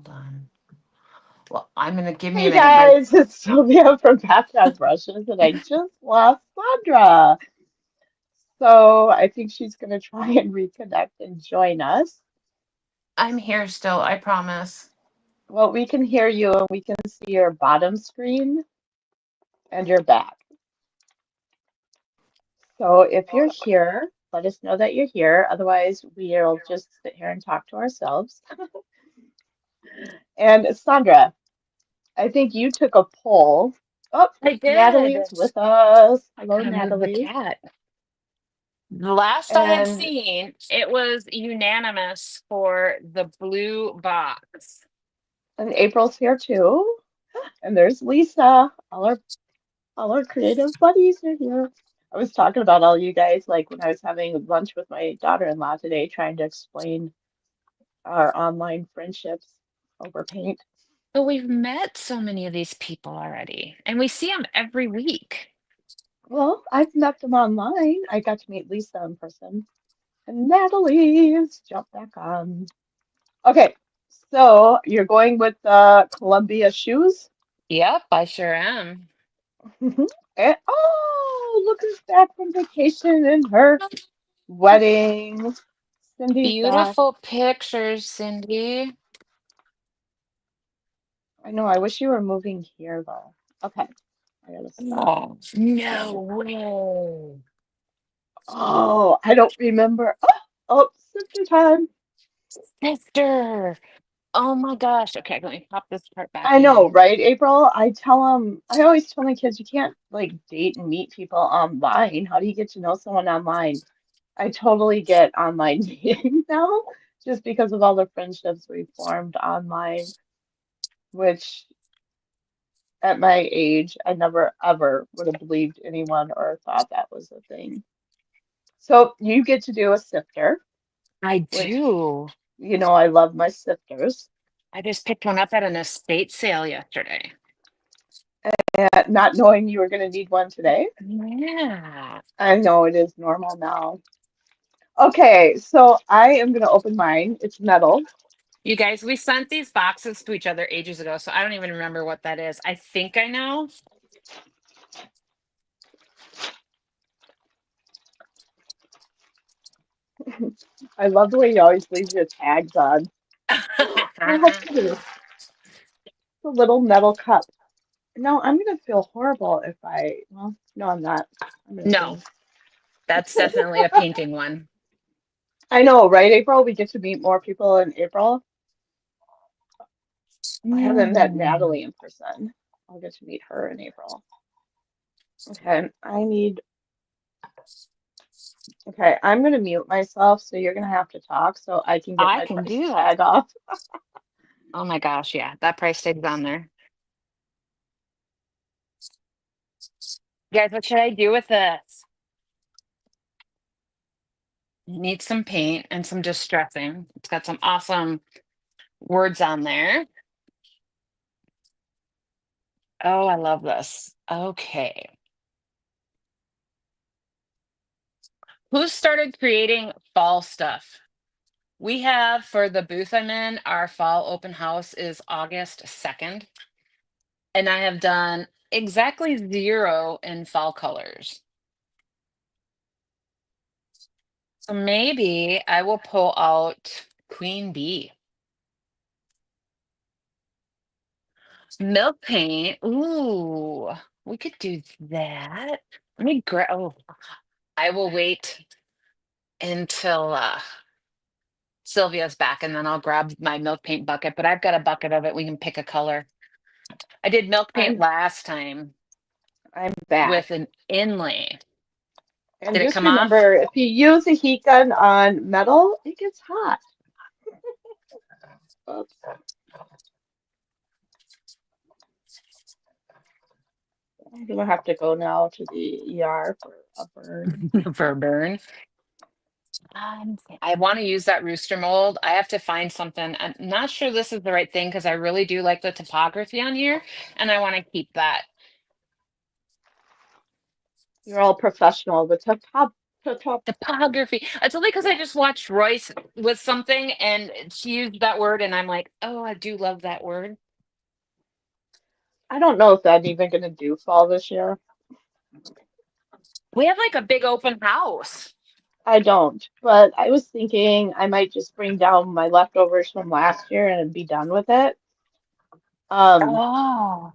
Hold on. Well, I'm gonna give me a Hey minute, but guys, it's Sylvia from Bath Brushes, and I just lost Sandra. So I think she's going to try and reconnect and join us. I'm here still, I promise. Well, we can hear you and we can see your bottom screen and your back. So if you're here, let us know that you're here. Otherwise, we'll just sit here and talk to ourselves. And Sandra, I think you took a poll. Oh, I did. Natalie's with us. I Hello, gotta move the Natalie. cat. The last I had And seen, it was unanimous for the blue box. and April's here too. And there's Lisa. All our creative buddies are here. I was talking about all you guys like when I was having lunch with my daughter-in-law today, trying to explain our online friendships over paint. But we've met so many of these people already, and we see them every week. Well, I've met them online. I got to meet Lisa in person. And Natalie's jumped back on. Okay, so you're going with the Columbia shoes? Yep, I sure am. And, oh, look who's back from vacation in her wedding. Cindy's back. Beautiful pictures, Cindy. I know, I wish you were moving here though. Okay, I gotta stop Oh, no trying to. way. Oh, I don't remember. Oh, sister time. Sister. Oh my gosh. Okay, let me pop this part back I know, in. right, April? I always tell my kids, you can't like date and meet people online. How do you get to know someone online? I totally get online dating now, just because of all the friendships we formed online, which at my age, I never ever would have believed anyone or thought that was a thing. So you get to do a sifter, I which, do. I love my sifters. I just picked one up at an estate sale yesterday. And not knowing you were going to need one today, Yeah. I know it is normal now. Okay, so I am going to open mine. It's metal. You guys, we sent these boxes to each other ages ago, so I don't even remember what that is. I think I know. I love the way you always leave your tags on. Oh, how pretty. It's a little metal cup. No, I'm going to feel horrible if well, no, I'm not. I'm going to No, sing. that's definitely a painting one. I know, right, April? We get to meet more people in April. I haven't met Mm. Natalie in person. I'll get to meet her in April. Okay, okay, I'm going to mute myself, so you're going to have to talk so I can get I my can price do that. tag off. Oh my gosh, yeah, that price tag's on there. Guys, what should I do with this? Need some paint and some distressing. It's got some awesome words on there. Oh, I love this. Okay. Who started creating fall stuff? We have for the booth I'm in, our fall open house is August 2nd. And I have done exactly 0 in fall colors. So maybe I will pull out Queen Bee. Milk paint. Ooh, we could do that. Let me grab. Oh, I will wait until Sylvia's back and then I'll grab my milk paint bucket. But I've got a bucket of it. We can pick a color. I did milk paint I'm last time I'm back. with an inlay. And Did it just come off? remember, if you use a heat gun on metal, it gets hot. Oops. I'm gonna have to go now to the ER for a burn. For a burn? I want to use that rooster mold. I have to find something. I'm not sure this is the right thing because I really do like the topography on here and I want to keep that. You're all professional. The Top. Topography. It's only because I just watched Royce with something and she used that word, and I'm like, oh, I do love that word. I don't know if I'm even gonna do fall this year. We have like a big open house. I don't, but I was thinking I might just bring down my leftovers from last year and be done with it. Um, Oh,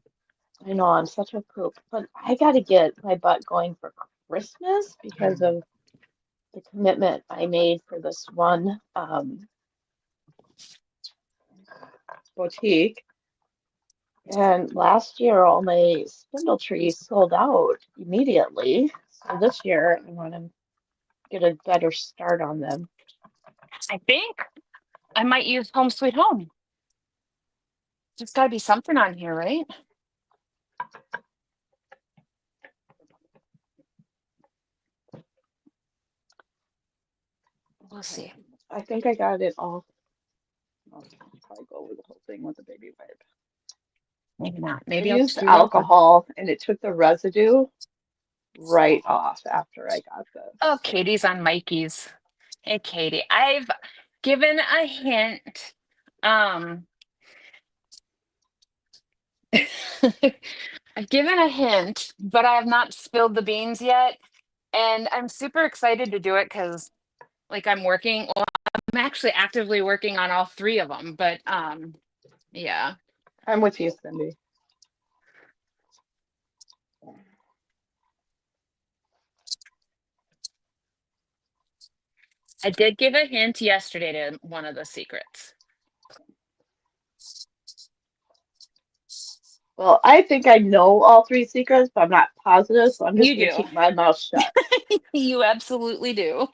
I know I'm such a poop, but I gotta get my butt going for Christmas because of the commitment I made for this one boutique. And last year, all my spindle trees sold out immediately. So this year, I want to get a better start on them. I think I might use Home Sweet Home. There's got to be something on here, right? We'll Okay, see. I think I got it all. I'll probably go over the whole thing with a baby wipe. Maybe not. I Maybe I'll used just do real good. alcohol and it took the residue right off after I got Oh, this. Katie's on Mikey's. Hey, Katie. I've given a hint. Um, I've given a hint, but I have not spilled the beans yet. And I'm super excited to do it because, like, well, I'm actually actively working on all three of them. But yeah, I'm with you, Cindy. I did give a hint yesterday to one of the secrets. Well, I think I know all three secrets, but I'm not positive, so I'm just You going to do. keep my mouth shut. You absolutely do.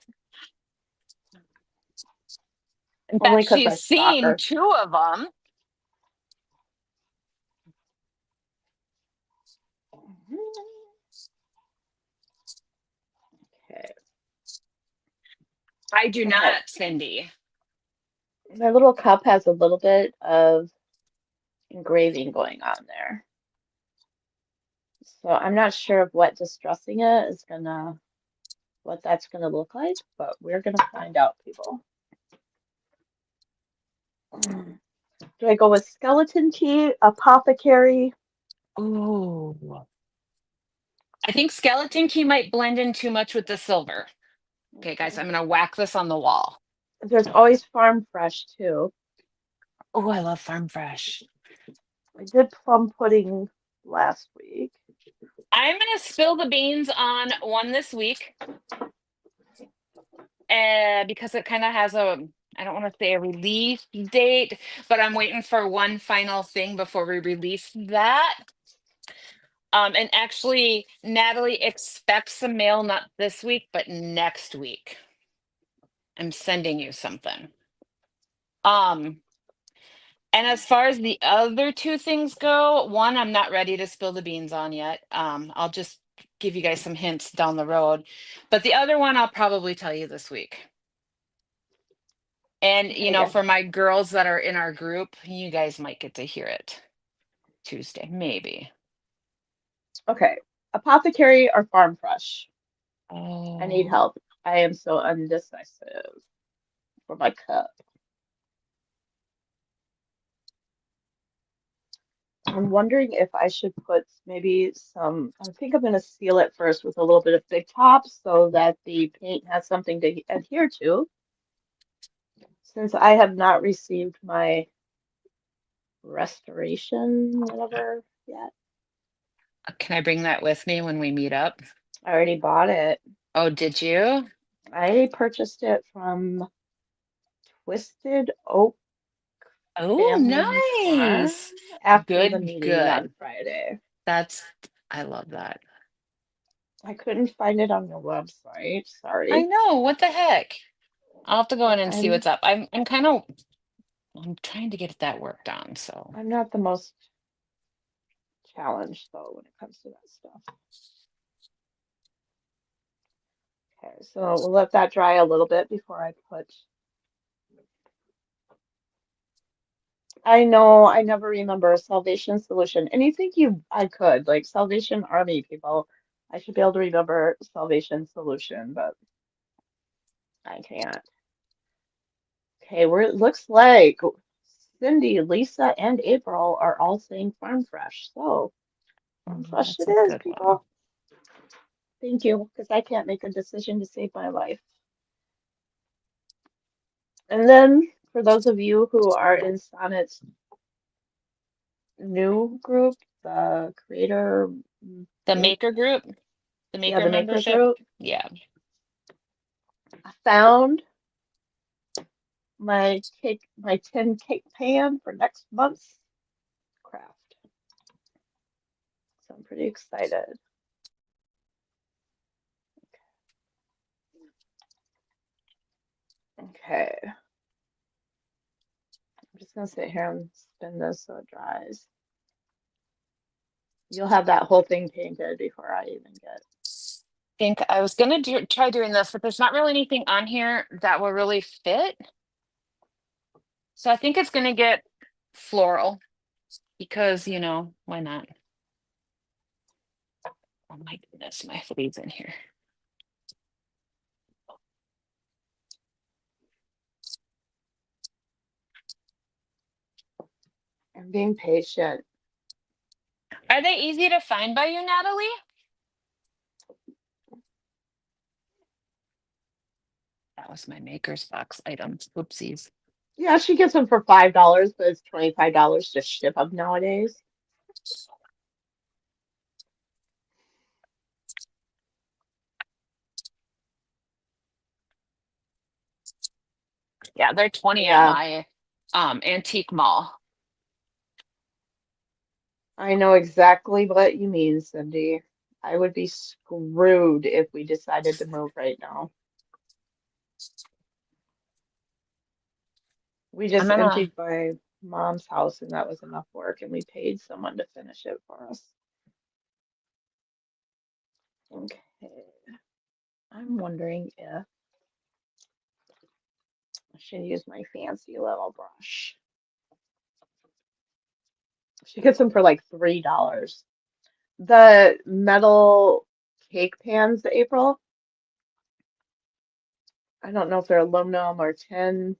In Only fact, because she's I stalk seen her. two of them. Okay. I do Okay. not, Cindy. My little cup has a little bit of engraving going on there. So I'm not sure of what distressing it is gonna, what that's gonna look like, but we're gonna find out, people. Do I go with skeleton key, apothecary? Ooh. I think skeleton key might blend in too much with the silver. Okay, guys, Okay. I'm gonna whack this on the wall. There's always farm fresh too. Oh, I love farm fresh. I did plum pudding last week. I'm gonna spill the beans on one this week, because it kind of has a, I don't want to say a release date, but I'm waiting for one final thing before we release that. And actually, Natalie expects a mail not this week, but next week. I'm sending you something. Um, and as far as the other two things go, one I'm not ready to spill the beans on yet. I'll just give you guys some hints down the road. But the other one I'll probably tell you this week. And Okay, yeah. for my girls that are in our group, you guys might get to hear it Tuesday, maybe. Okay. Apothecary or farm fresh? I need Oh, help. I am so undecisive for my cup. I'm wondering if I should put maybe some, I think I'm going to seal it first with a little bit of Big Top so that the paint has something to adhere to, since I have not received my restoration, whatever, yet. can I bring that with me when we meet up? I already bought it. Oh, did you? I purchased it from Twisted Oak Oh, Family Farm nice. after the Good, meeting on good. Friday. That's, I love that. I couldn't find it on your website. I Sorry. know. What the heck? I'll have to go in But and see what's up. I'm trying to get that worked on. So, I'm not the most challenged though when it comes to that stuff. Okay, so we'll let that dry a little bit before I put. I know I never remember a Salvation Solution. And you think I could, like Salvation Army people, I should be able to remember Salvation Solution, but I can't. Okay, where it looks like Cindy, Lisa, and April are all saying farm fresh. So farm Mm, fresh that's it a is, good one. people. Thank you, because I can't make a decision to save my life. And then for those of you who are in Sonnet's new group, the creator The group, maker group, the yeah, maker the maker membership. group, Yeah. I found my tin cake pan for next month's craft. So I'm pretty excited. Okay, I'm just gonna sit here and spin this so it dries. You'll have that whole thing painted before I even get. Think I was gonna try doing this, but there's not really anything on here that will really fit. So I think it's gonna get floral because, why not? Oh my goodness, my flea's in here. I'm being patient. Are they easy to find by you, Natalie? That was my maker's box items. Oopsies. Yeah, she gets them for $5, but it's $25 to ship them nowadays. Yeah, they're 20 at Yeah, my antique mall. I know exactly what you mean, Cindy. I would be screwed if we decided to move right now. We I'm just gonna emptied my mom's house and that was enough work, and we paid someone to finish it for us. Okay, I'm wondering if I should use my fancy little brush. She gets them for like $3. The metal cake pans, April, I don't know if they're aluminum or tin,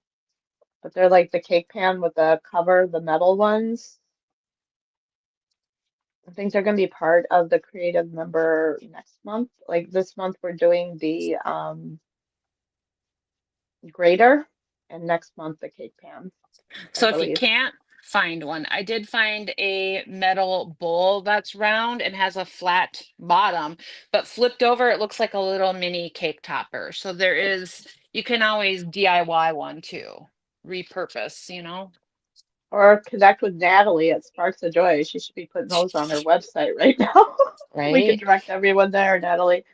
but they're like the cake pan with the cover, the metal ones. I think they're going to be part of the creative member next month. Like this month, we're doing the grater, and next month, the cake pan, I So if you believe. can't find one, I did find a metal bowl that's round and has a flat bottom, but flipped over, it looks like a little mini cake topper. So you can always DIY one too, repurpose. Or connect with Natalie at Sparks of Joy. She should be putting those on her website right now. We could Right? direct everyone there, Natalie.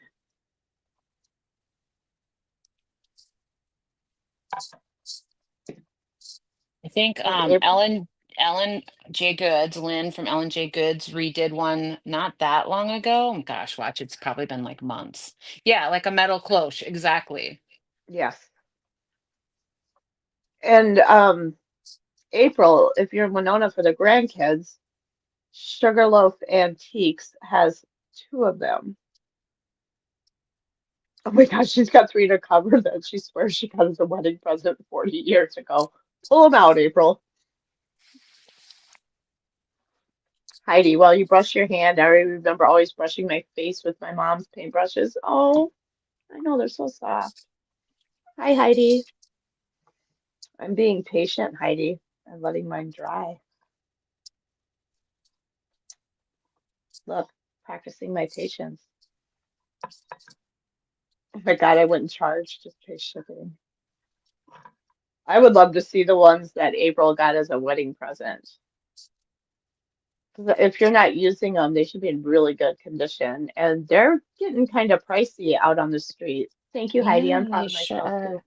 I think And April, Ellen J. Goods, Lynn from Ellen J. Goods redid one not that long ago. Oh, gosh, watch, it's probably been like months. Yeah, like a metal cloche, exactly. yes. And April, if you're in Winona for the grandkids, Sugarloaf Antiques has two of them. Oh my gosh, she's got three to cover that she swears she got as a wedding present 40 years ago. Pull them out, April. Heidi, while you brush your hand, I remember always brushing my face with my mom's paintbrushes. Oh, I know they're so soft. Hi, Heidi. I'm being patient, Heidi, and letting mine dry. Look, practicing my patience. Oh my God, I wouldn't charge, just pay shipping. I would love to see the ones that April got as a wedding present. 'Cause if you're not using them, they should be in really good condition. And they're getting kind of pricey out on the street. Thank you, Heidi. Yeah, I'm proud they of sure myself are. too.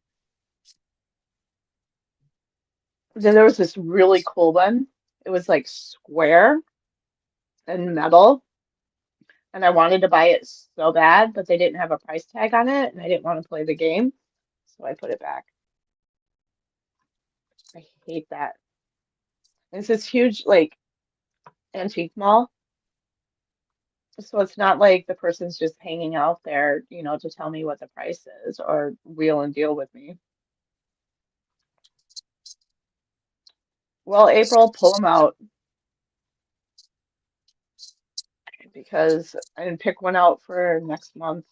Then there was this really cool one. It was like square and metal. And I wanted to buy it so bad, but they didn't have a price tag on it, and I didn't want to play the game. So I put it back. I hate that. It's this huge, like, antique mall. So it's not like the person's just hanging out there, to tell me what the price is or wheel and deal with me. Well, April, pull them out because I didn't pick one out for next month.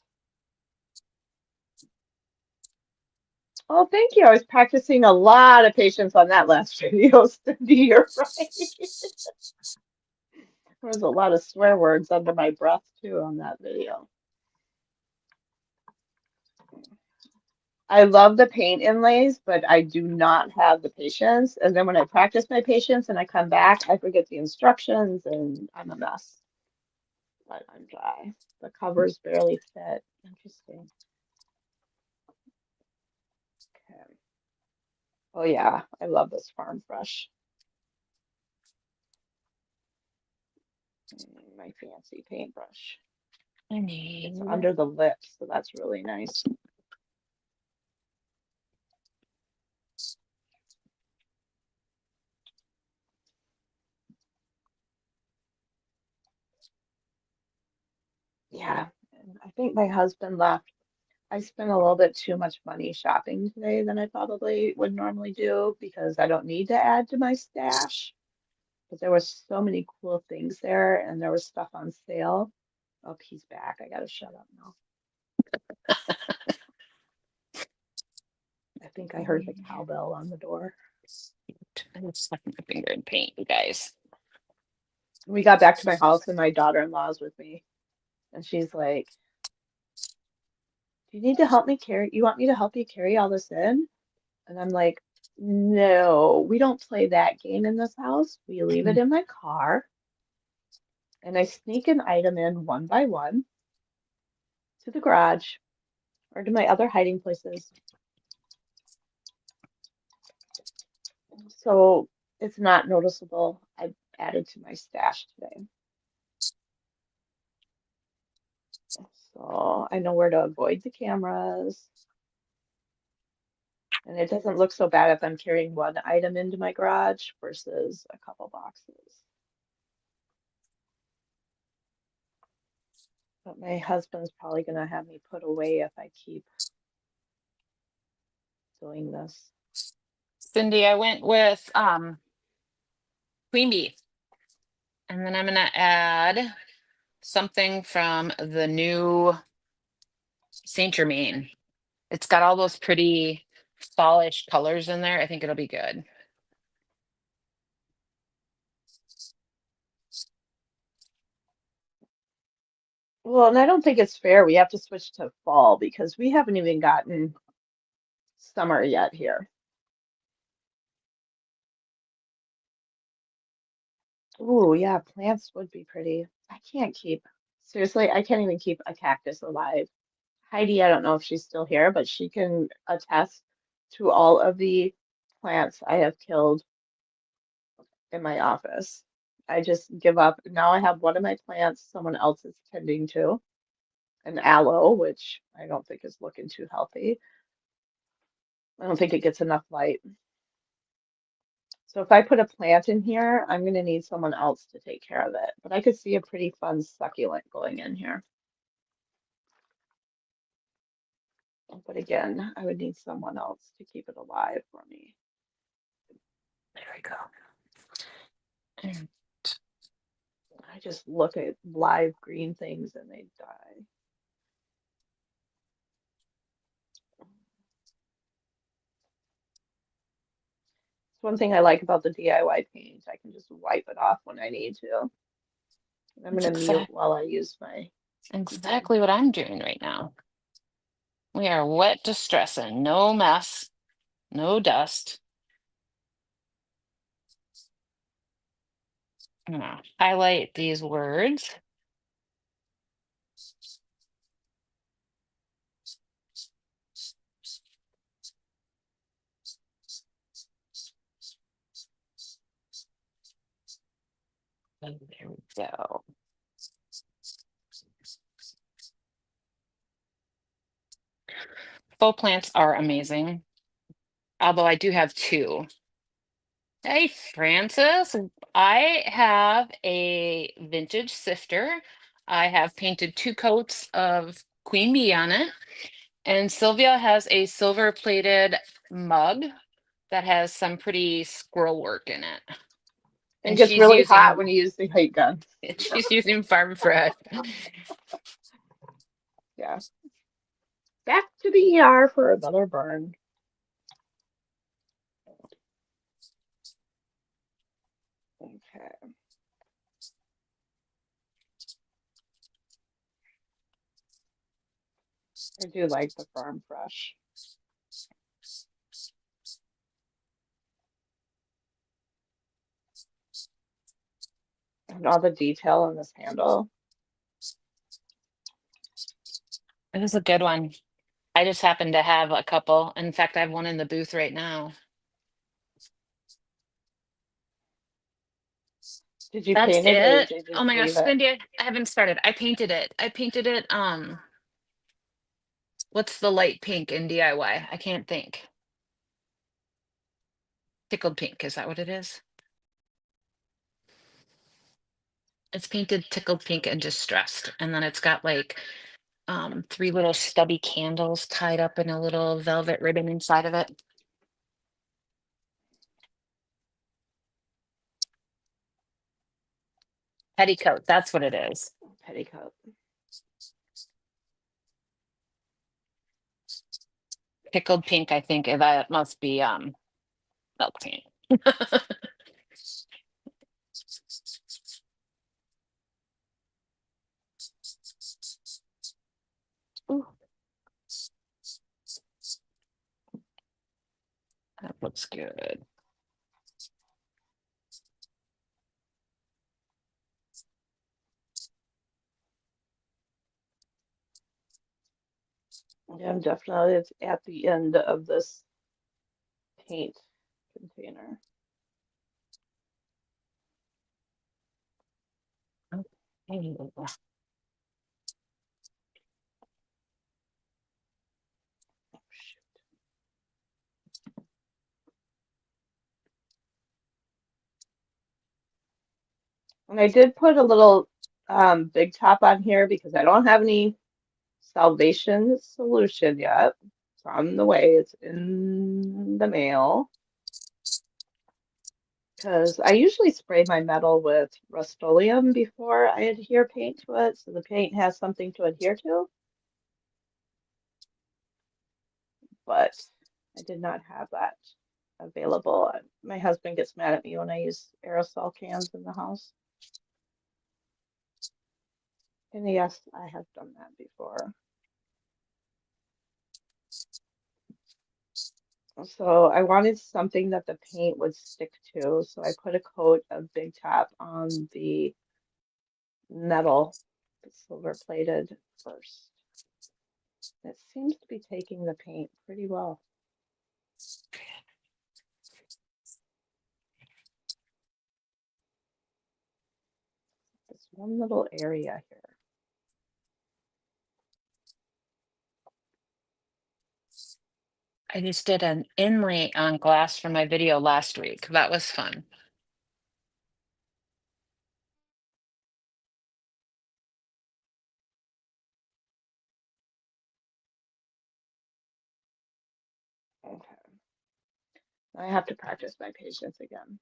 Oh, thank you. I was practicing a lot of patience on that last video, Cindy. You're right. There was a lot of swear words under my breath too on that video. I love the paint inlays, but I do not have the patience. And then when I practice my patience and I come back, I forget the instructions and I'm a mess. But I'm dry. The covers barely fit. Interesting. Okay. Oh yeah, I love this Farm Fresh. My fancy paintbrush. I It's need. under the lips, so that's really nice. Yeah, and I think my husband left. I spent a little bit too much money shopping today than I probably would normally do because I don't need to add to my stash. But there was so many cool things there and there was stuff on sale. Oh, he's back. I gotta shut up now. I think I heard the cowbell on the door. I'm stuck my finger in paint, you guys. We got back to my house and my daughter-in-law's with me. And she's like, "Do you need to help me carry? You want me to help you carry all this in?" And I'm like, "No, we don't play that game in this house. We leave it in my car and I sneak an item in one by one to the garage or to my other hiding places. So it's not noticeable. I added to my stash today. So I know where to avoid the cameras. And it doesn't look so bad if I'm carrying one item into my garage versus a couple boxes. But my husband's probably going to have me put away if I keep doing this. Cindy, I went with queen bee, and then I'm gonna add something from the new Saint Germain. It's got all those pretty fallish colors in there. I think it'll be good. Well, and I don't think it's fair. We have to switch to fall because we haven't even gotten summer yet here. Ooh, yeah, plants would be pretty. Seriously, I can't even keep a cactus alive. Heidi, I don't know if she's still here, but she can attest to all of the plants I have killed in my office. I just give up. Now I have one of my plants someone else is tending to, an aloe, which I don't think is looking too healthy. I don't think it gets enough light. So if I put a plant in here, I'm going to need someone else to take care of it. But I could see a pretty fun succulent going in here. But again, I would need someone else to keep it alive for me. There we go. And I just look at live green things and they die. It's one thing I like about the DIY paint. I can just wipe it off when I need to. And I'm that's going to mute while I use my keyboard. exactly what I'm doing right now. We are wet distressing, no mess, no dust. I'm gonna highlight these words. And there we go. Faux plants are amazing, although I do have two. Hey, Francis, I have a vintage sifter. I have painted 2 coats of queen bee on it, and Sylvia has a silver plated mug that has some pretty squirrel work in it. It And gets really hot when you use the heat gun. she's using farm fresh. Yeah. Back to the ER for another burn. Okay. I do like the farm fresh. And all the detail in this handle. It was a good one. I just happen to have a couple. In fact, I have one in the booth right now. Did you That's paint it or it. did you Oh just my gosh, leave it? Cindy, I haven't started. I painted it. I painted it, what's the light pink in DIY? I can't think. Tickled pink, is that what it is? It's painted tickled pink and distressed. And then it's got like 3 little stubby candles tied up in a little velvet ribbon inside of it. Petticoat, that's what it is. Petticoat. Pickled pink, I think that must be milk paint. Ooh, that looks good. Yeah, I'm definitely at the end of this paint container. Okay. And I did put a little big top on here because I don't have any salvation solution yet. It's on the way. It's in the mail. Because I usually spray my metal with Rust-Oleum before I adhere paint to it, so the paint has something to adhere to. But I did not have that available. My husband gets mad at me when I use aerosol cans in the house. And yes, I have done that before. So I wanted something that the paint would stick to, so I put a coat of Big Top on the metal, the silver plated first. It seems to be taking the paint pretty well. This one little area here. I just did an inlay on glass for my video last week. That was fun. Okay. I have to practice my patience again.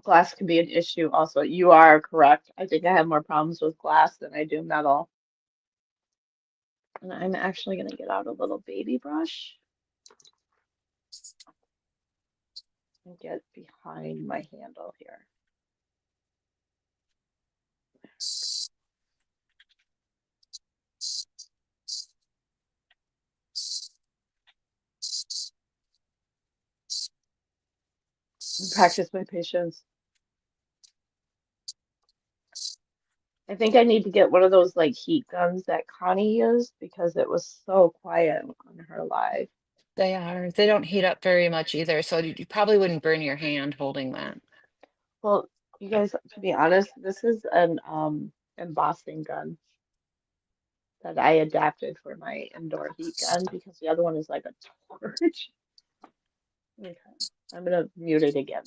Glass can be an issue also. You are correct. I think I have more problems with glass than I do metal. And I'm actually going to get out a little baby brush and get behind my handle here. And practice my patience. I think I need to get one of those like heat guns that Connie used because it was so quiet on her live. They are. They don't heat up very much either, so you probably wouldn't burn your hand holding that. Well, you guys, to be honest, this is an embossing gun that I adapted for my indoor heat gun because the other one is like a torch. Okay, I'm gonna mute it again.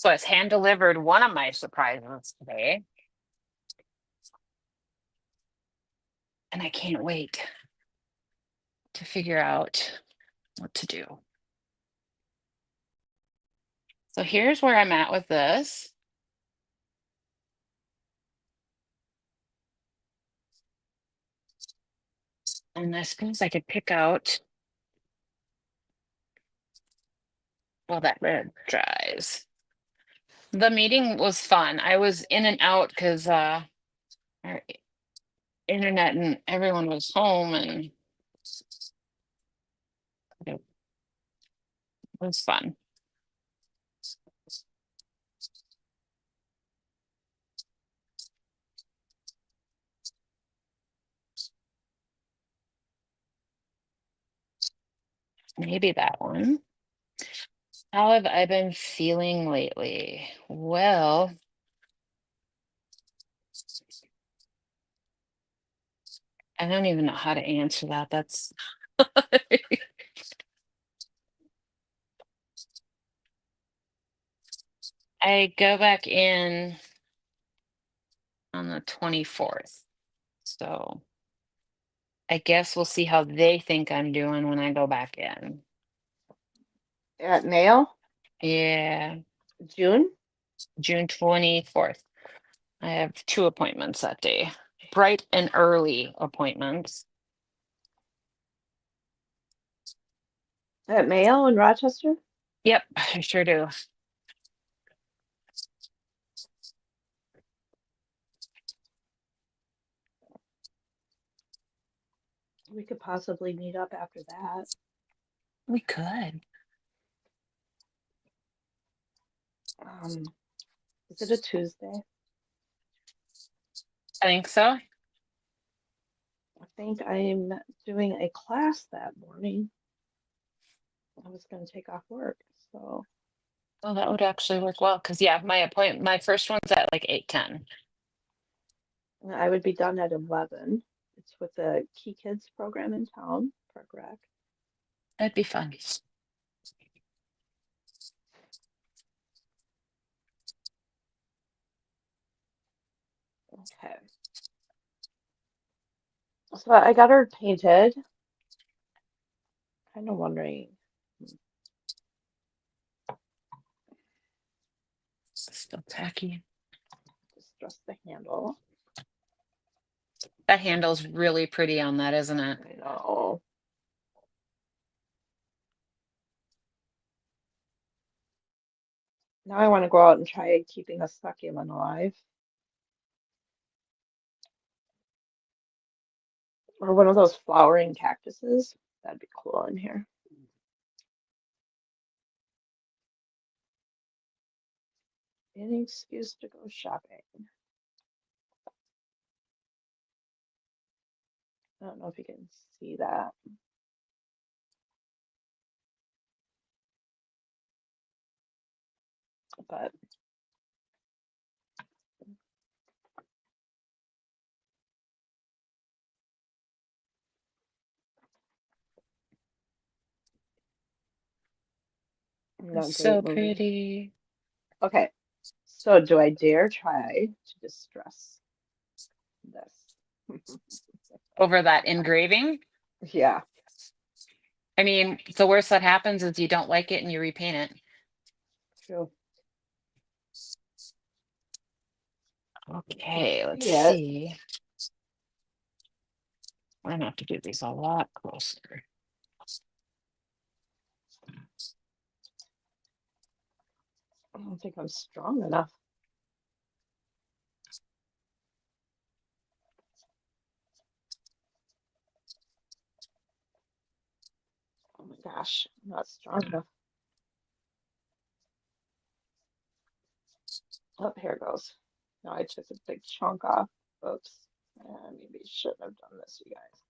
was hand delivered one of my surprises today. And I can't wait to figure out what to do. So here's where I'm at with this. And I suppose I could pick out, well, that red dries. The meeting was fun. I was in and out because our internet and everyone was home, and it was fun. Maybe that one. How have I been feeling lately? Well, I don't even know how to answer that. That's I go back in on the 24th. So I guess we'll see how they think I'm doing when I go back in. At Mayo, Yeah, June? June 24th. I have 2 appointments that day. Bright and early appointments. At Mayo in Rochester? Yep, I sure do. We could possibly meet up after that. We could. Is it a Tuesday? I think so. I think I'm doing a class that morning. I was going to take off work, so Oh, that would actually work well. Cause yeah, my first one's at like 8:10. I would be done at 11. It's with the Key Kids program in town, Park Rec. That'd be fun. Okay. So I got her painted. Kind of wondering, This is still tacky. just the handle. That handle's really pretty on that, isn't it? I know. Now I want to go out and try keeping a succulent alive. Or one of those flowering cactuses. That'd be cool in here. Any excuse to go shopping. I don't know if you can see that, but not It's great so moving. pretty. Okay, so do I dare try to distress this? Over that engraving. Yeah, I mean, the worst that happens is you don't like it and you repaint it. true. Can't Okay, let's see it. see. I'm gonna have to do these a lot closer. I don't think I'm strong enough. Oh my gosh, I'm not strong enough. Oh, here it goes. No, I took a big chunk off. Oops. Maybe shouldn't have done this, you guys.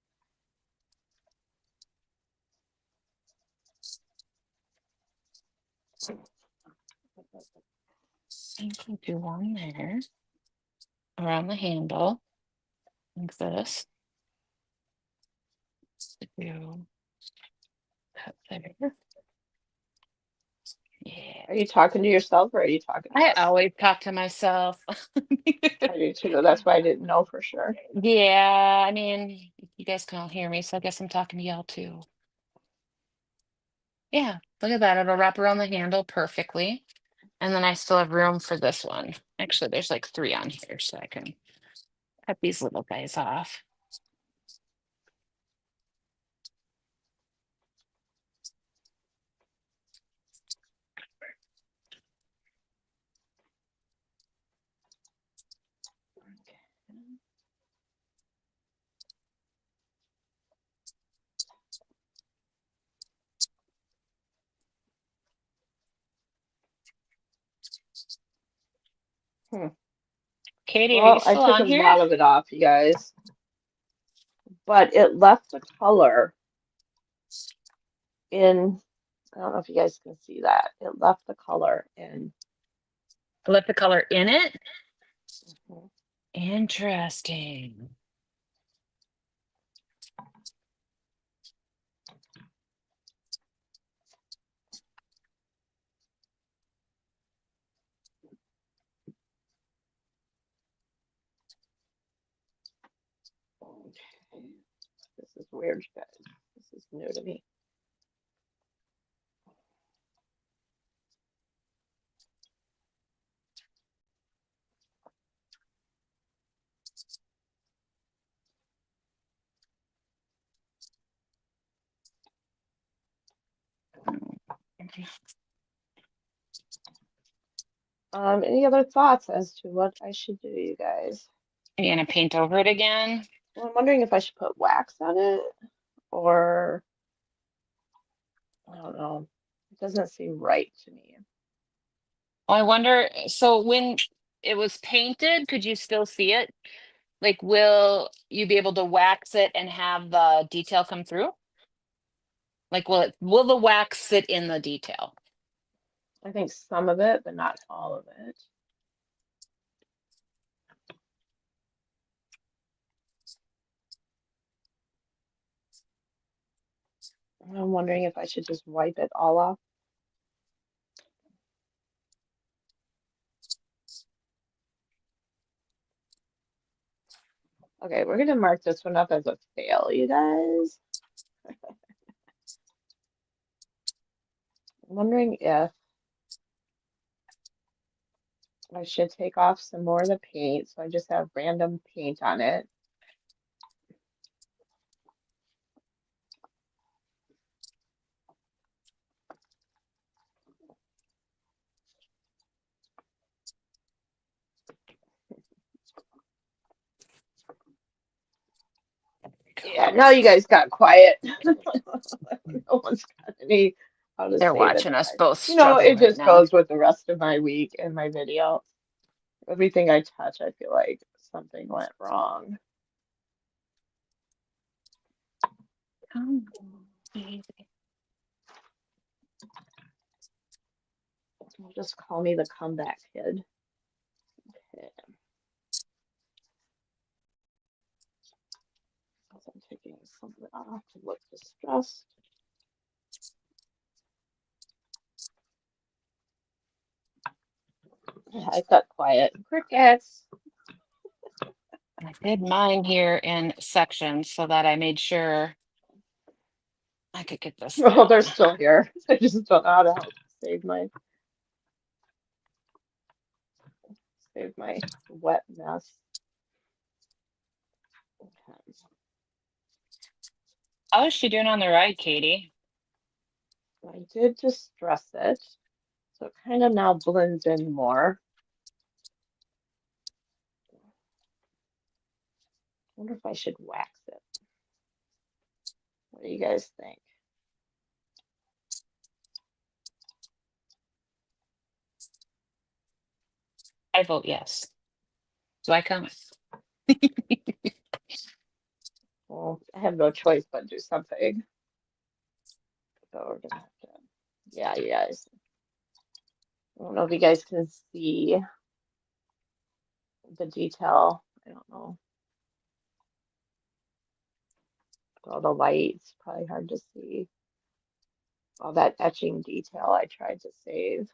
I think we'll do one there around the handle, like this. Do that there. Yeah. Are you talking to yourself or are you talking to I us? always talk to myself. I do too. That's why I didn't know for sure. Yeah, I mean, you guys can all hear me, so I guess I'm talking to y'all too. Yeah, look at that. It'll wrap around the handle perfectly. And then I still have room for this one. Actually, there's like three on here, so I can cut these little guys off. Hmm. Katie, are you Well, I still took a on here? lot of it off, you guys, but it left the color in, I don't know if you guys can see that. It left the color in. Let the color in it? Mhm. Interesting. Okay. This is weird, you guys. This is new to me. Any other thoughts as to what I should do, you guys? Are you gonna paint over it again? Well, I'm wondering if I should put wax on it or I don't know. It doesn't seem right to me. Oh, I wonder, so when it was painted, could you still see it? Like, will you be able to wax it and have the detail come through? Like, will the wax sit in the detail? I think some of it, but not all of it. I'm wondering if I should just wipe it all off. Okay, we're gonna mark this one up as a fail, you guys. I'm wondering if I should take off some more of the paint so I just have random paint on it. Yeah, now you guys got quiet. No one's got any how to They're save it watching us time. both You know, struggle it right just now. goes with the rest of my week and my video. Everything I touch, I feel like something went wrong. Come easy. Just call me the comeback kid. Okay. I'm taking something off to look distressed. Yeah, I got quiet. Crickets. I did mine here in sections so that I made sure I could get this Oh, they're down. still here. I just don't know how to help save my wet mess. Okay. How is she doing on the ride, Katie? I did distress it, so it kind of now blends in more. I wonder if I should wax it. What do you guys think? I vote yes. Do I come? Well, I have no choice but do something. So we're gonna have to, yeah, you guys. I don't know if you guys can see the detail. I don't know. All the lights, probably hard to see. All that etching detail I tried to save.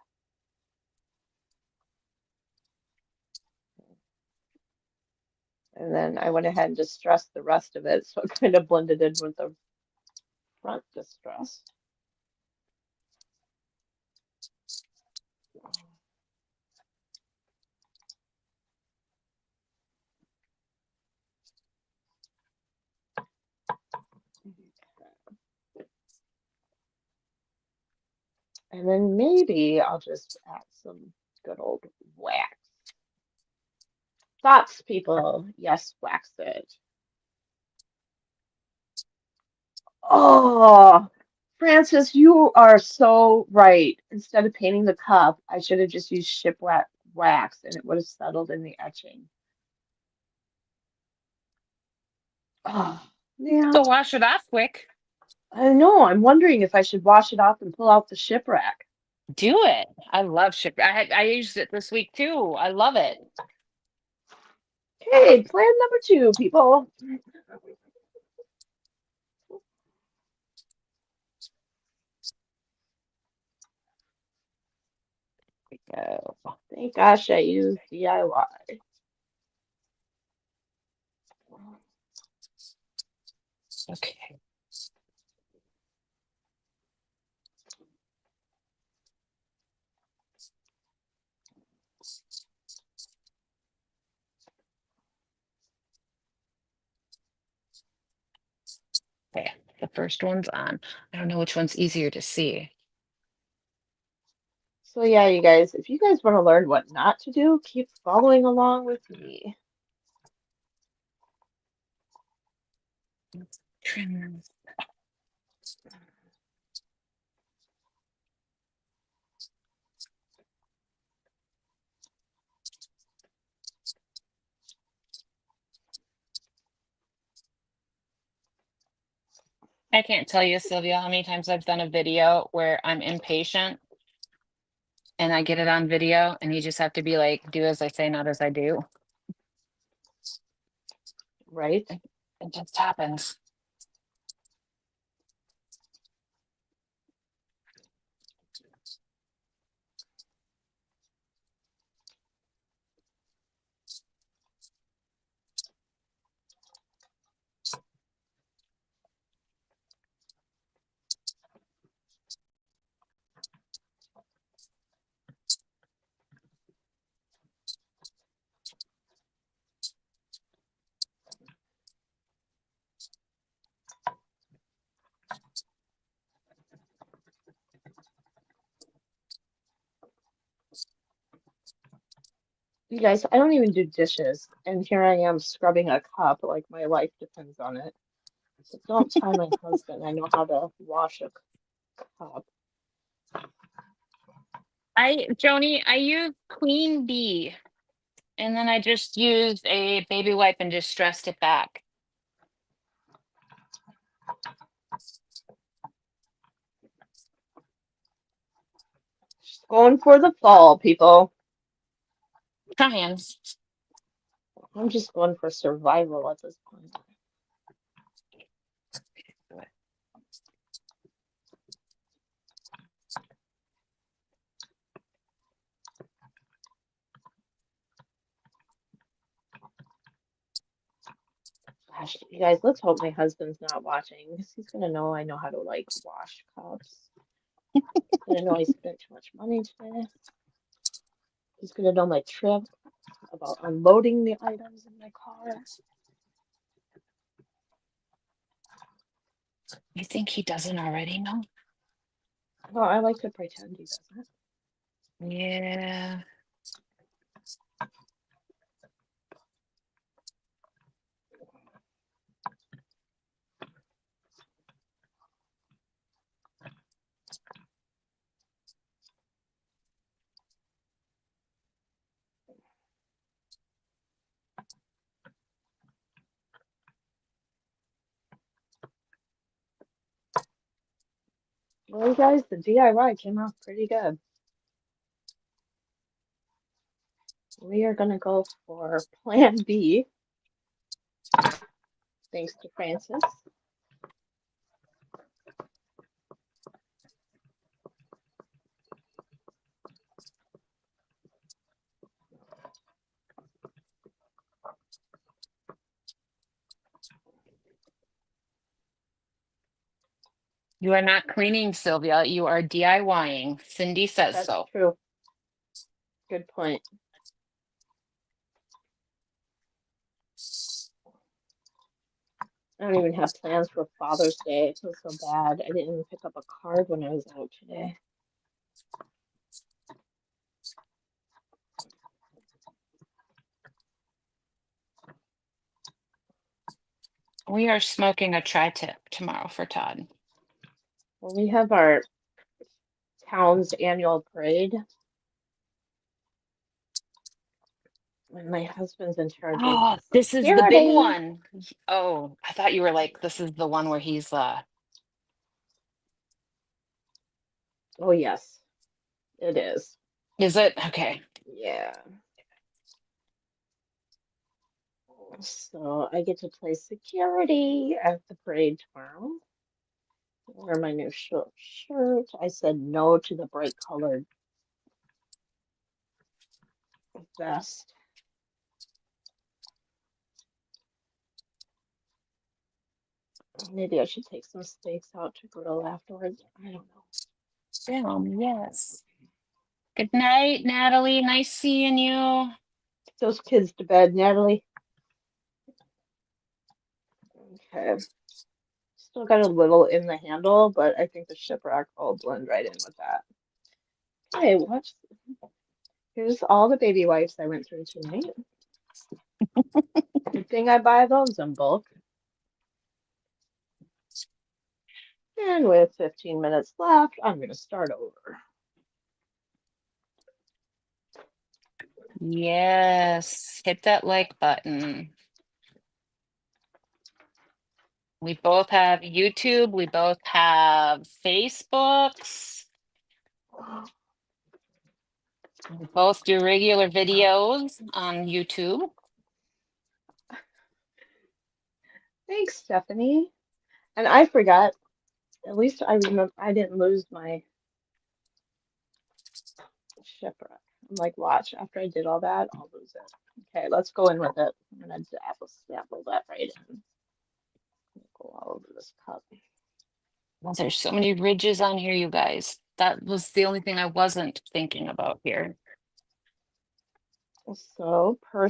And then I went ahead and distressed the rest of it, so it kind of blended in with the front distress. And then maybe I'll just add some good old wax. Thoughts, people. Yes, wax it. Oh, Francis, you are so right. Instead of painting the cup, I should have just used shipwreck wax and it would have settled in the etching. Oh, man. So wash it off quick. I know. I'm wondering if I should wash it off and pull out the shipwreck. Do it. I love ship. I used it this week too. I love it. Okay, plan number two, people. Go. Thank gosh I used DIY. Okay. Okay. The first one's on. I don't know which one's easier to see. So yeah, you guys, if you guys want to learn what not to do, keep following along with me. Trim. I can't tell you, Sylvia, how many times I've done a video where I'm impatient and I get it on video and you just have to be like, do as I say, not as I do. Right? It just happens. You guys, I don't even do dishes, and here I am scrubbing a cup like my life depends on it. So don't tell my husband I know how to wash a cup. I use Queen Bee and then I just used a baby wipe and just stressed it back. Just going for the fall, people. Trying. I'm just going for survival at this point. Gosh, you guys, let's hope my husband's not watching because he's gonna know I know how to like wash cups. He's gonna know I spent too much money today. He's gonna know my trip about unloading the items in my car. You think he doesn't already know? Well, I like to pretend he doesn't. Yeah. Well, you guys, the DIY came out pretty good. We are gonna go for Plan B, thanks to Francis. You are not cleaning, Sylvia. You are DIYing. Cindy says That's so. true. Good point. I don't even have plans for Father's Day. I feel so bad. I didn't even pick up a card when I was out today. We are smoking a tri-tip tomorrow for Todd. Well, we have our town's annual parade, and my husband's in charge of Oh, the this is the big security. one. Oh, I thought you were like, this is the one where he's Oh, yes, it is. is it? Okay. Yeah. So I get to play security at the parade tomorrow. Wear my new shirt. I said no to the bright colored vest. Maybe I should take some steaks out to grill afterwards. I don't know. Yes. Good night, Natalie. Nice seeing you. Get those kids to bed, Natalie. Okay. Still got a little in the handle, but I think the shiprock will blend right in with that. Okay, watch. Here's all the baby wipes I went through tonight. Good thing I buy those in bulk. And with 15 minutes left, I'm going to start over. Yes. Hit that like button. We both have YouTube. We both have Facebooks. We both do regular videos on YouTube. Thanks, Stephanie. And I forgot, at least I remember I didn't lose my shiprock. I'm like, watch, after I did all that, I'll lose it. Okay, let's go in with it. I'm going to dabble that right in. Go all over this cup. Well, there's so many ridges on here, you guys. That was the only thing I wasn't thinking about here. So, per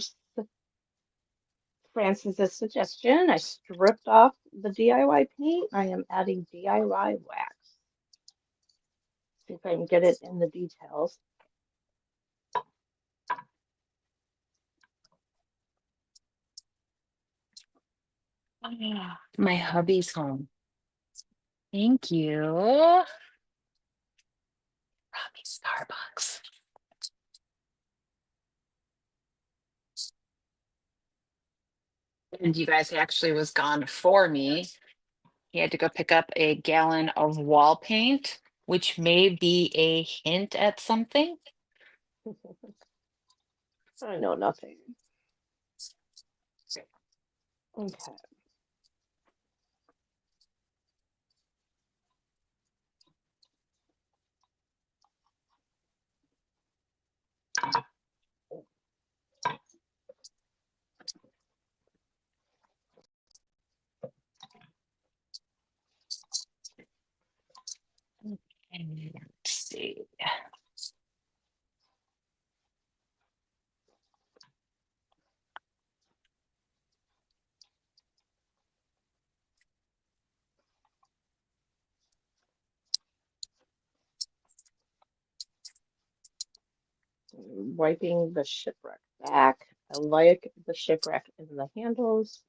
Francis's suggestion, I stripped off the DIY paint. I am adding DIY wax. See if I can get it in the details. My hubby's home. Thank you. Robbie Starbucks. And you guys, he actually was gone for me. He had to go pick up a gallon of wall paint, which may be a hint at something. I know nothing. Okay. And let's see. Wiping the shipwreck back. I like the shipwreck in the handles.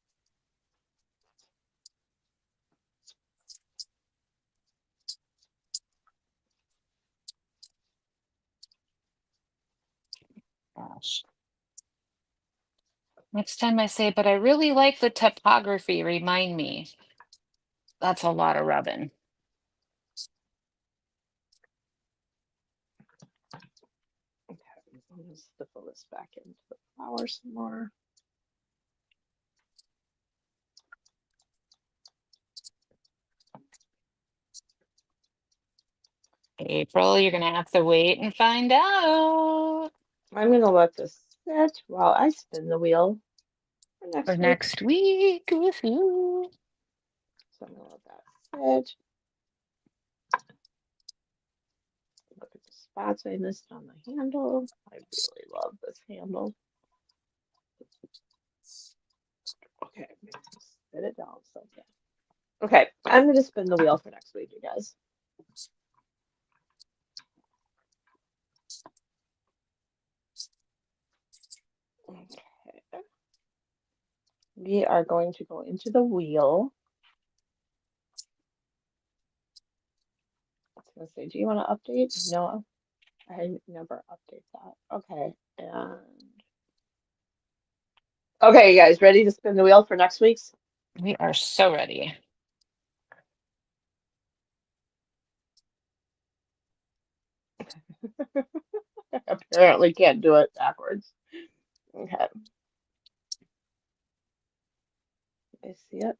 Gosh. Next time I say, but I really like the typography, remind me. That's a lot of rubbing. Okay, I'm gonna stiffle this back into the flour some more. April, you're gonna have to wait and find out I'm gonna let this sit while I spin the wheel for for next week. next week. Woohoo. So I'm gonna let that sit. spots I missed on the handle. I really love this handle. Okay, spit it down. So yeah. Okay, I'm gonna spin the wheel for next week, you guys. Okay. We are going to go into the wheel. I was gonna say, do you want to update? No, I never update that. Okay, and okay, you guys, ready to spin the wheel for next week's? We are so ready. Apparently can't do it backwards. Okay, I see it.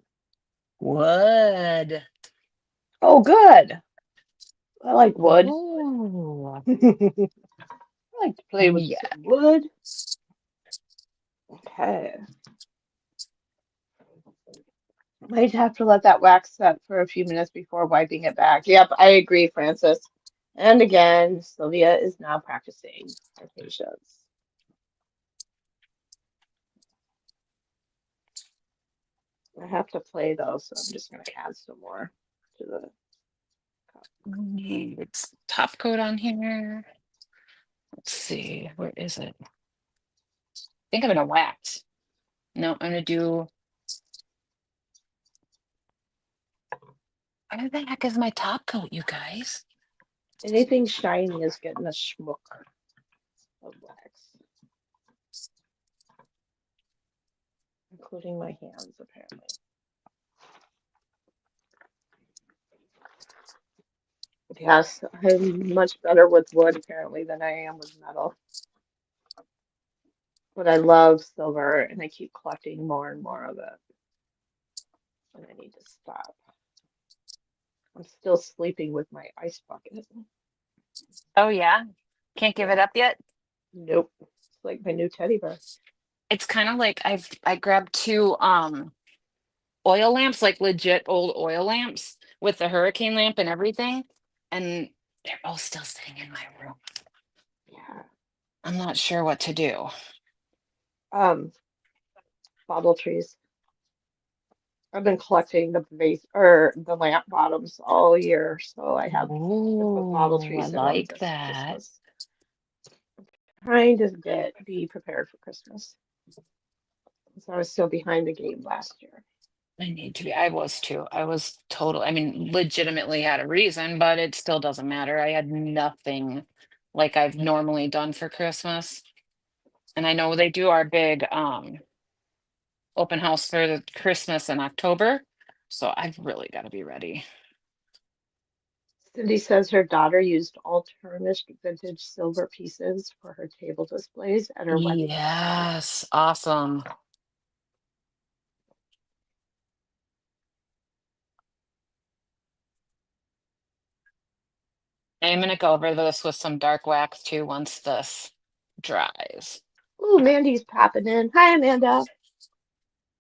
Wood. Oh, good. I like wood. Ooh. I like to play with Yeah. some wood. Okay. Might have to let that wax set for a few minutes before wiping it back. Yep, I agree, Francis. And again, Sylvia is now practicing her patience. I have to play though, so I'm just going to add some more to the cup. It's top coat on here. Let's see. Where is it? I think I'm gonna wax. No, I'm gonna do. Where the heck is my top coat, you guys? Anything shiny is getting a schmuck of wax, including my hands, apparently. Yes, I'm much better with wood apparently than I am with metal. But I love silver and I keep collecting more and more of it. And I need to stop. I'm still sleeping with my ice bucket. Oh yeah. Can't give it Yeah. up yet. Nope. It's like my new teddy bear. It's kind of like I grabbed two oil lamps, like legit old oil lamps with the hurricane lamp and everything, and they're all still sitting in my room. Yeah. I'm not sure what to do. Um, bottle trees. I've been collecting the vase or the lamp bottoms all year, so I have to put bottle Ooh, I trees in them like this that. Christmas. Trying to be prepared for Christmas. So I was so behind the game last year. I need to be. I was too. I was total. I mean, legitimately had a reason, but it still doesn't matter. I had nothing like I've normally done for Christmas. And I know they do our big open house for the Christmas in October. So I've really got to be ready. Cindy says her daughter used all tarnished vintage silver pieces for her table displays at her wedding last year. Yes, awesome. I'm gonna go over this with some dark wax too once this dries. Ooh, Mandy's popping in. Hi, Amanda.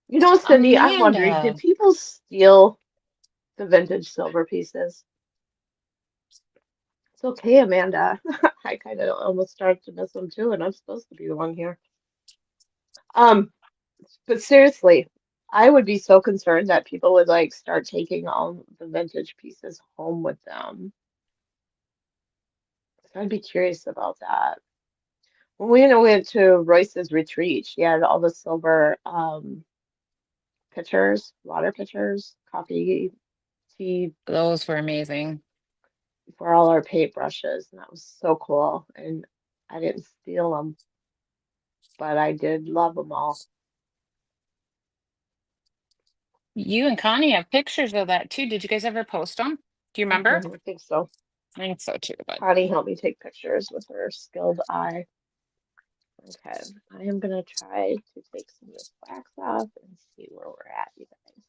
You know, Cindy, I'm wondering, did Amanda, people steal the vintage silver pieces? It's okay, Amanda. I kind of almost started to miss them too, and I'm supposed to be the one here. Um, but seriously, I would be so concerned that people would like start taking all the vintage pieces home with them. So I'd be curious about that. When we went to Royce's retreat, she had all the silver pitchers, water pitchers, coffee, tea those were amazing. for all our paintbrushes, and that was so cool. And I didn't steal them, but I did love them all. You and Connie have pictures of that too. Did you guys ever post them? Do you remember? I think so. I think so too, but Connie helped me take pictures with her skilled eye. Okay, I am gonna try to take some of this wax off and see where we're at, you guys.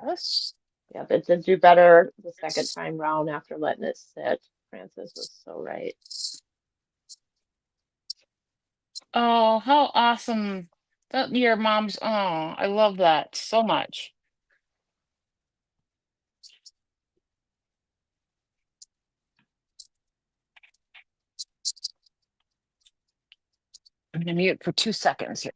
this. Yeah, but did do better the second time round after letting it sit. Francis was so right. Oh, how awesome. That your mom's, oh, I love that so much. I'm gonna mute for 2 seconds here.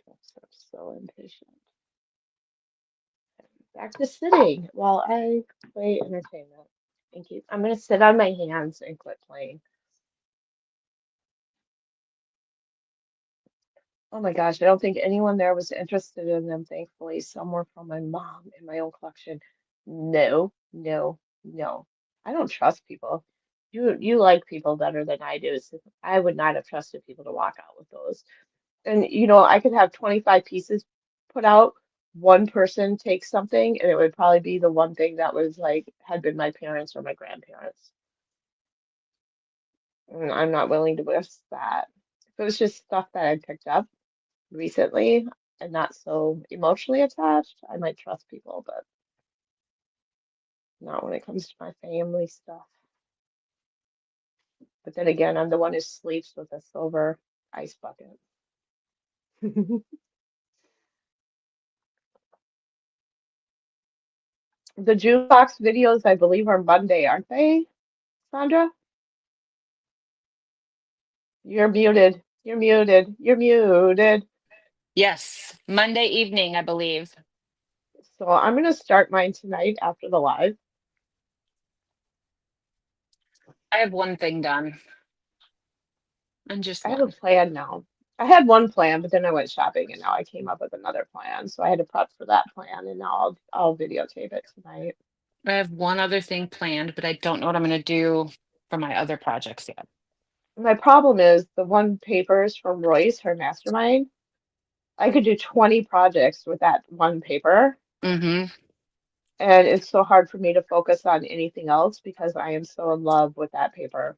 I'm so impatient. Back to sitting while I play entertainment. Thank you. I'm gonna sit on my hands and quit playing. Oh my gosh, I don't think anyone there was interested in them, thankfully. Some were from my mom in my own collection. No, no, no. I don't trust people. You like people better than I do, so I would not have trusted people to walk out with those. And I could have 25 pieces put out. One person takes something, and it would probably be the one thing that was like had been my parents or my grandparents. And I'm not willing to risk that. If it was just stuff that I picked up recently and not so emotionally attached, I might trust people, but not when it comes to my family stuff. But then again, I'm the one who sleeps with a silver ice bucket. The jukebox videos, I believe, are Monday, aren't they, Sandra? You're muted. You're muted. You're muted. Yes, Monday evening, I believe. So I'm going to start mine tonight after the live. I have one thing done, and just I have a one. plan now. I had one plan, but then I went shopping and now I came up with another plan. So I had to prep for that plan and now I'll videotape it tonight. I have one other thing planned, but I don't know what I'm gonna do for my other projects yet. My problem is the one papers from Royce, her mastermind. I could do 20 projects with that one paper. Mm-hmm. And it's so hard for me to focus on anything else because I am so in love with that paper.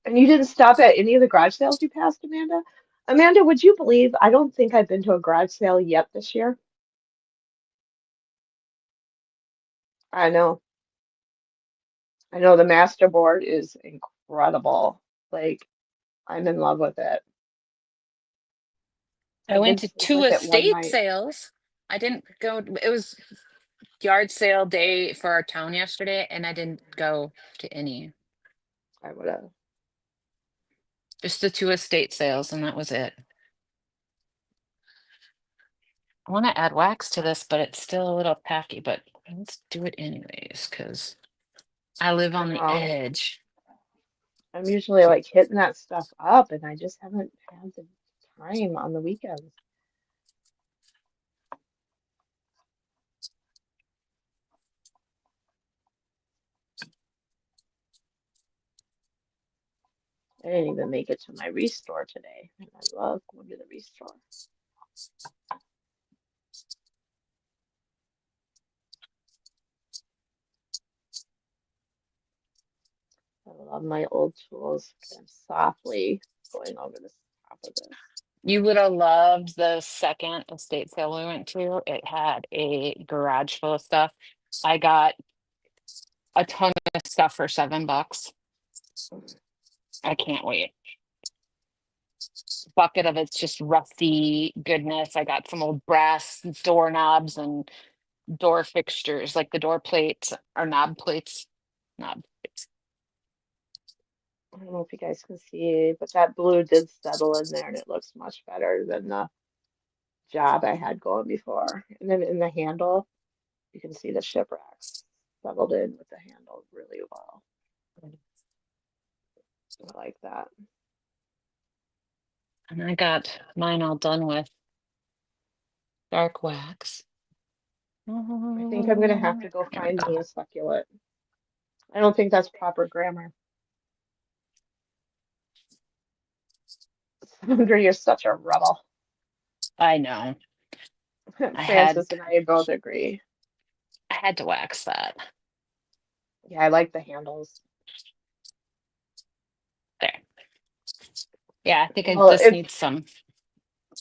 And you didn't stop at any of the garage sales you passed, Amanda? Amanda, would you believe I don't think I've been to a garage sale yet this year? I know. I know the masterboard is incredible. Like, I'm in love with it. I I went did to sleep two with it one estate night. sales. I didn't go, it was yard sale day for our town yesterday, and I didn't go to any. I would have. Just the two estate sales, and that was it. I want to add wax to this, but it's still a little tacky, but let's do it anyways, because I live I on the know. edge. I'm usually like hitting that stuff up, and I just haven't had the time on the weekends. I didn't even make it to my restore today, and I love going to the restore. I love my old tools. I'm softly going over the top of this. You would have loved the second estate sale we went to. It had a garage full of stuff. I got a ton of stuff for $7. I can't wait. Bucket of it's just rusty goodness. I got some old brass doorknobs and door fixtures, like the door plates or knob plates. Knob plates. I don't know if you guys can see, but that blue did settle in there, and it looks much better than the job I had going before. And then in the handle, you can see the shipwrecks settled in with the handle really well. I like that. And I got mine all done with dark wax. I think I'm gonna have to go There we find me go. a succulent. I don't think that's proper grammar. Sandra, you're such a rebel. I know. I had Francis and I both agree. I had to wax that. Yeah, I like the handles. Yeah, I think I Well, just need some.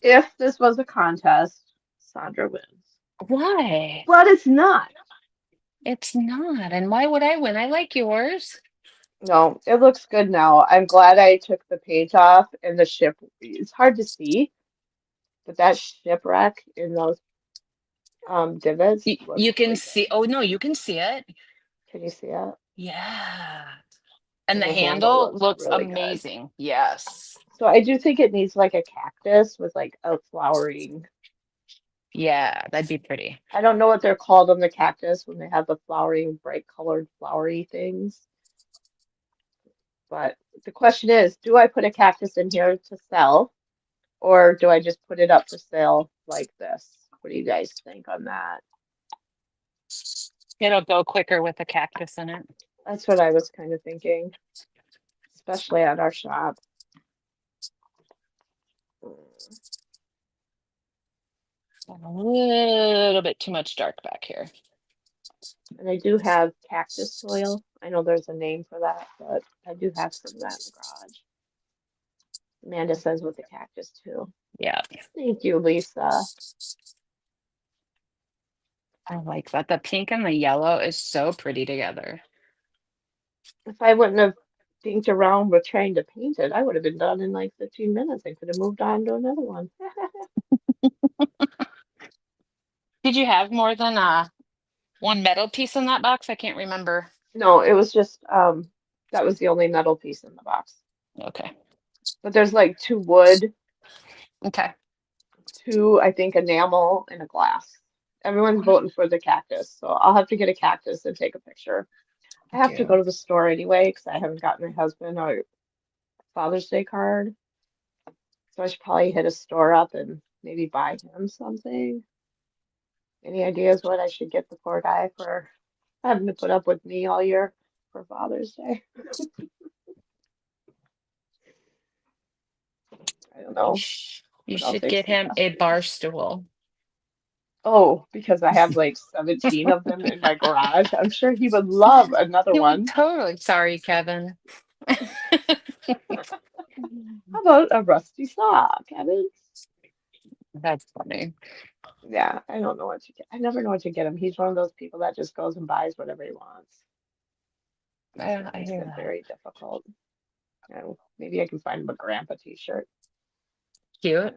if this was a contest, Sandra wins. Why? But it's not. It's not. And why would I win? I like yours. No, it looks good now. I'm glad I took the paint off and the ship. It's hard to see, but that shipwreck in those divots looks You can really see. good. Oh no, you can see it. Can you see it? Yeah. And And the the handle handle looks looks really good. amazing. Yes. So I do think it needs like a cactus with like a flowering. Yeah, that'd be pretty. I don't know what they're called on the cactus when they have the flowering, bright colored flowery things. But the question is, do I put a cactus in here to sell, or do I just put it up for sale like this? What do you guys think on that? It'll go quicker with a cactus in it. That's what I was kind of thinking, especially at our shop. A little bit too much dark back here. And I do have cactus soil. I know there's a name for that, but I do have some of that in the garage. Amanda says with the cactus too. Yeah, Thank you, Lisa. I like that. The pink and the yellow is so pretty together. If I wouldn't have dinked around with trying to paint it, I would have been done in like 15 minutes. I could have moved on to another one. Did you have more than one metal piece in that box? I can't remember. No, it was just that was the only metal piece in the box. Okay. But there's like two wood, Okay. two, I think, enamel, and a glass. Everyone's voting for the cactus, so I'll have to get a cactus and take a picture. I Thank have to go you. to the store anyway because I haven't gotten my husband a Father's Day card. So I should probably hit a store up and maybe buy him something. Any ideas what I should get the poor guy for having to put up with me all year for Father's Day? I don't know You what else should I get him suggest a for you. bar stool. Oh, because I have like 17 of them in my garage. I'm sure he would love another He would one. totally. Sorry, Kevin. How about a rusty sock, Kevin? That's funny. Yeah, I don't know what to get. I never know what to get him. He's one of those people that just goes and buys whatever he wants. So it I makes hear it that. very difficult. Maybe I can find him a grandpa t-shirt. Cute.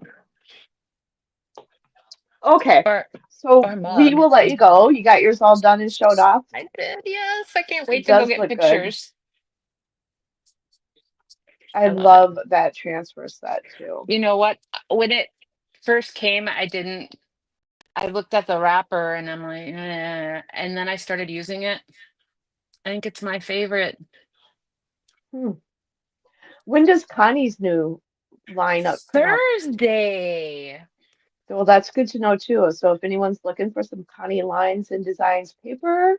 Okay, Or so or we mug. will let you go. You got yours all done and showed off. I did, yes. I can't It wait to go does get look good. pictures. I I love it. love that transfer set too. You know what? When it first came, I didn't. I looked at the wrapper and I'm like, and then I started using it. I think it's my favorite. Hmm. When does Connie's new lineup come up? Thursday. Well, that's good to know too. So if anyone's looking for some Connie Lines and Designs paper,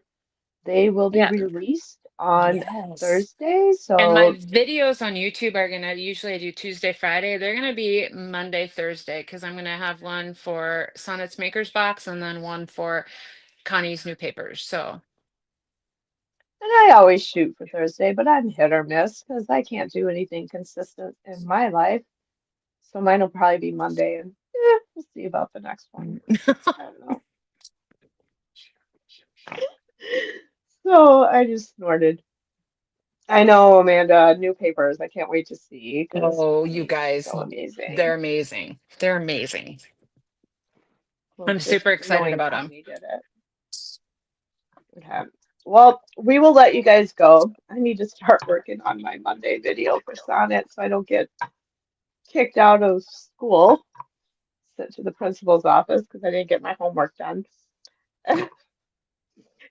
they will be Yeah. released on Yes. Thursday. And my So, videos on YouTube are gonna usually I do Tuesday, Friday. They're gonna be Monday, Thursday, because I'm gonna have one for Sonnet's Makers Box and then one for Connie's new papers. So and I always shoot for Thursday, but I'm hit or miss because I can't do anything consistent in my life. So mine will probably be Monday, and we'll see about the next one. I don't know. So I just snorted. I know, Amanda, new papers. I can't wait to see because oh, you Connie's guys, so amazing. they're amazing. They're amazing. Well, I'm just super excited knowing about them. Connie did it. Okay. Well, we will let you guys go. I need to start working on my Monday video for Sonnet so I don't get kicked out of school, sent to the principal's office because I didn't get my homework done.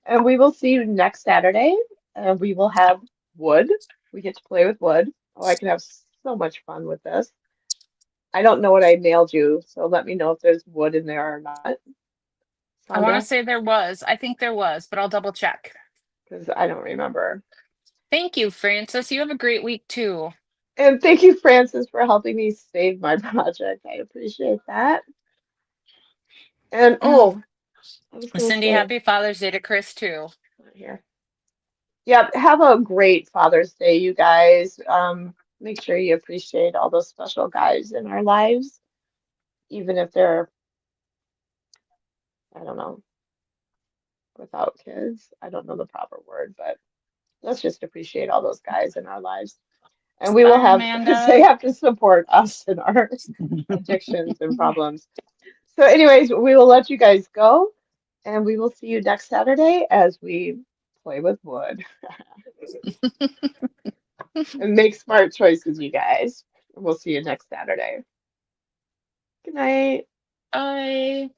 And we will see you next Saturday. And we will have wood. We get to play with wood. Oh, I can have so much fun with this. I don't know what I mailed you, so let me know if there's wood in there or not, I want to Sandra, say there was. I think there was, but I'll double check. because I don't remember. Thank you, Francis. You have a great week too. And thank you, Francis, for helping me save my project. I appreciate that. And Mm. oh, I was gonna Cindy, say, happy Father's Day to Chris too. not here. Yep, have a great Father's Day, you guys. make sure you appreciate all those special guys in our lives, even if they're, I don't know, without kids. I don't know the proper word, but let's just appreciate all those guys in our lives. And we will Bye, have, because they Amanda. have to support us in our addictions and problems. So, anyways, we will let you guys go, and we will see you next Saturday as we play with wood and make smart choices, you guys. We'll see you next Saturday. Good night. Bye.